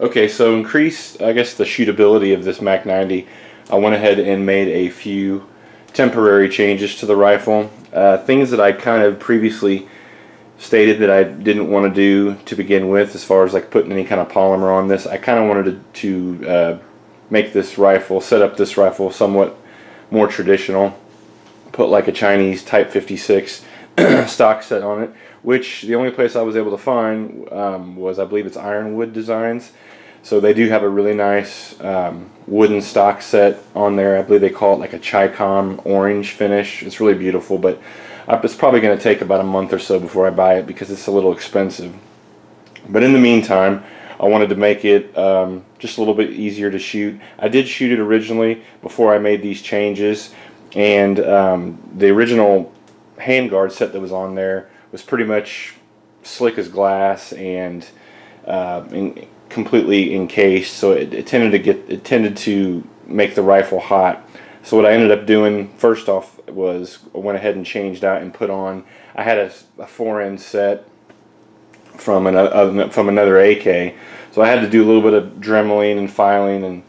Okay, so increase, I guess, the shootability of this MAK-90. I went ahead and made a few temporary changes to the rifle. Things that I kind of previously stated that I didn't want to do to begin with, as far as like putting any kind of polymer on this. I kind of wanted to make this rifle, set up this rifle somewhat more traditional. Put like a Chinese Type 56 stock set on it, which the only place I was able to find was, I believe it's Ironwood Designs. So they do have a really nice wooden stock set on there. I believe they call it like a Chicom orange finish. It's really beautiful, but it's probably going to take about a month or so before I buy it because it's a little expensive. But in the meantime, I wanted to make it just a little bit easier to shoot. I did shoot it originally before I made these changes, and the original handguard set that was on there was pretty much slick as glass and completely encased, so it tended to make the rifle hot. So what I ended up doing first off was I went ahead and changed out and put on. I had a 4-end set from another AK, so I had to do a little bit of dremeling and filing and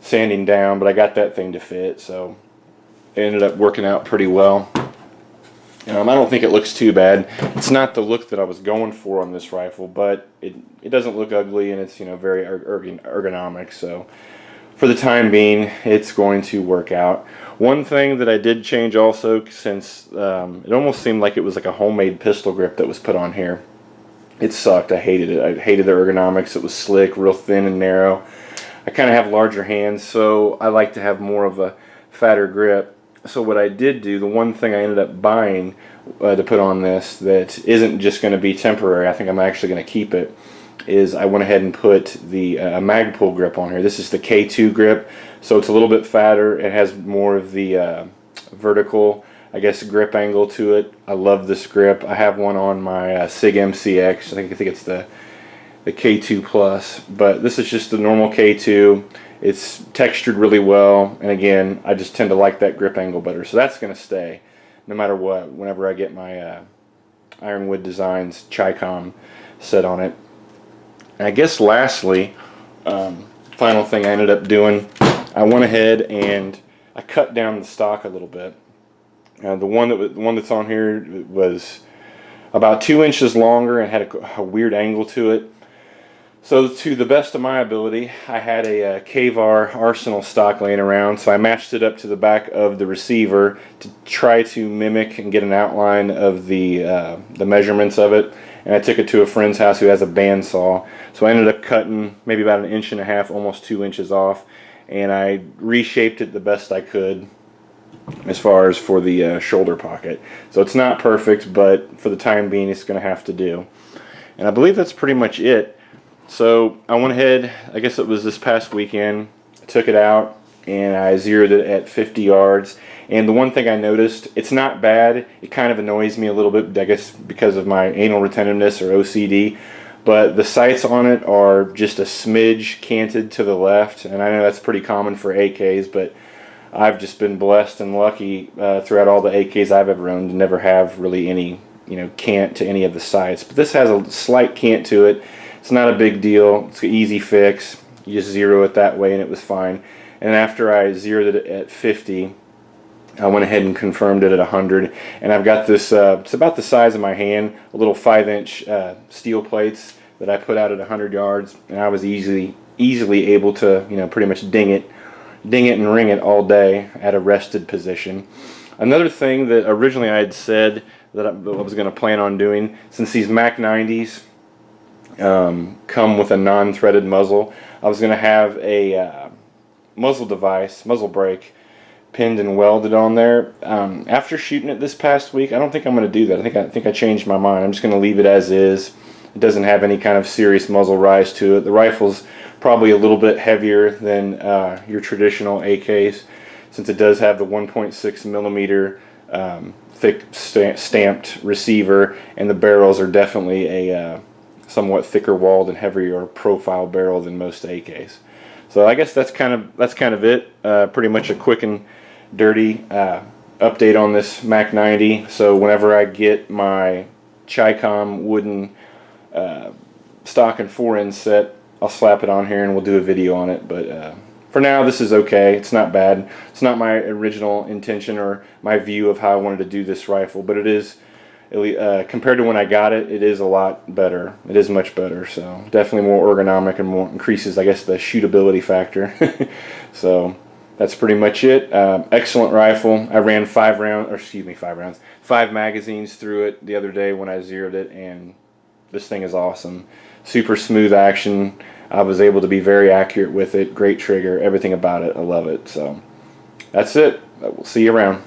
sanding down, but I got that thing to fit, so it ended up working out pretty well. I don't think it looks too bad. It's not the look that I was going for on this rifle, but it doesn't look ugly, and it's very ergonomic. So for the time being, it's going to work out. One thing that I did change also, since it almost seemed like it was like a homemade pistol grip that was put on here. It sucked. I hated it. I hated the ergonomics. It was slick, real thin and narrow. I kind of have larger hands, so I like to have more of a fatter grip. So what I did do, the one thing I ended up buying to put on this that isn't just going to be temporary, I think I'm actually going to keep it, is I went ahead and put the Magpul grip on here. This is the K2 grip, so it's a little bit fatter. It has more of the vertical, I guess, grip angle to it. I love this grip. I have one on my SIG MCX. I think it's the K2 Plus, but this is just the normal K2. It's textured really well, and again, I just tend to like that grip angle better, so that's going to stay no matter what whenever I get my Ironwood Designs Chicom set on it. And I guess lastly, final thing I ended up doing, I went ahead and I cut down the stock a little bit. The one that's on here was about 2 inches longer and had a weird angle to it. So to the best of my ability, I had a K-VAR Arsenal stock laying around, so I matched it up to the back of the receiver to try to mimic and get an outline of the measurements of it. And I took it to a friend's house who has a bandsaw. So I ended up cutting maybe about 1.5 inches, almost 2 inches off, and I reshaped it the best I could as far as for the shoulder pocket. So it's not perfect, but for the time being, it's going to have to do. And I believe that's pretty much it. So I went ahead, I guess it was this past weekend, I took it out and I zeroed it at 50 yards. And the one thing I noticed, it's not bad. It kind of annoys me a little bit, I guess because of my anal retentiveness or OCD. But the sights on it are just a smidge canted to the left. And I know that's pretty common for AKs, but I've just been blessed and lucky throughout all the AKs I've ever owned to never have really any cant to any of the sights. But this has a slight cant to it. It's not a big deal. It's an easy fix. You just zero it that way and it was fine. And after I zeroed it at 50, I went ahead and confirmed it at 100. And I've got this, it's about the size of my hand, a little 5-inch steel plates that I put out at 100 yards. And I was easily able to, pretty much ding it and ring it all day at a rested position. Another thing that originally I had said that I was going to plan on doing, since these MAK-90s come with a non-threaded muzzle, I was going to have a muzzle brake pinned and welded on there. After shooting it this past week, I don't think I'm going to do that. I think I changed my mind. I'm just going to leave it as is. It doesn't have any kind of serious muzzle rise to it. The rifle's probably a little bit heavier than your traditional AKs, since it does have the 1.6 millimeter thick stamped receiver, and the barrels are definitely a somewhat thicker walled and heavier profile barrel than most AKs. So I guess that's kind of it. Pretty much a quick and dirty update on this MAK-90. So whenever I get my Chicom wooden stock and 4-end set, I'll slap it on here and we'll do a video on it. But for now, this is okay. It's not bad. It's not my original intention or my view of how I wanted to do this rifle, but it is, compared to when I got it, it is a lot better. It is much better. So definitely more ergonomic and more increases, I guess, the shootability factor. So that's pretty much it. Excellent rifle. I ran 5 magazines through it the other day when I zeroed it, and this thing is awesome. Super smooth action. I was able to be very accurate with it. Great trigger. Everything about it. I love it. So that's it. We'll see you around.